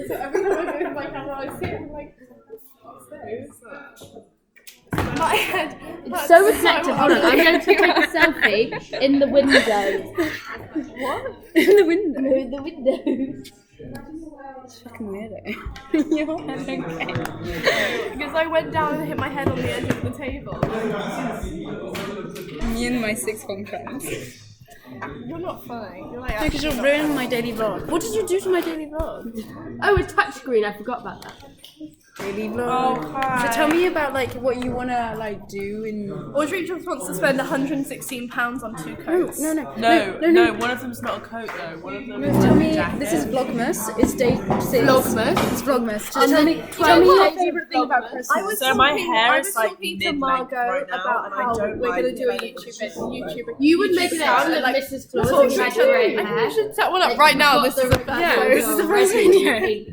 So every time I go to my camera, I see it and I'm like, what's this? My head. It's so reflective. Hold on, I'm going to take a selfie in the window. What? In the window? No, in the window. It's fucking weirdo. Your head okay? Because I went down and hit my head on the edge of the table. Me and my 6 form friends. You're not funny. You're like, Because you're ruining my daily vlog. What did you do to my daily vlog? Oh, it's touchscreen. I forgot about that. Daily vlog. Oh, hi. So tell me about like what you wanna like do in. Audrey just wants to spend £116 on 2 coats. No. No, one of them's not a coat though. One of them is Tell a me, jacket. this is Vlogmas. It's day 6. Vlogmas? It's Vlogmas. And Tell then me 12 your days of favourite thing about Vlogmas. Christmas. So my hair I is was like talking to mid-length Margot right now, about and how I don't we're like going to do a it. YouTube. You would make it sound like like Mrs. Claus Talk if to you had each other. your I own think hair. we should set one up right now. This is the first Yeah, this is the first video.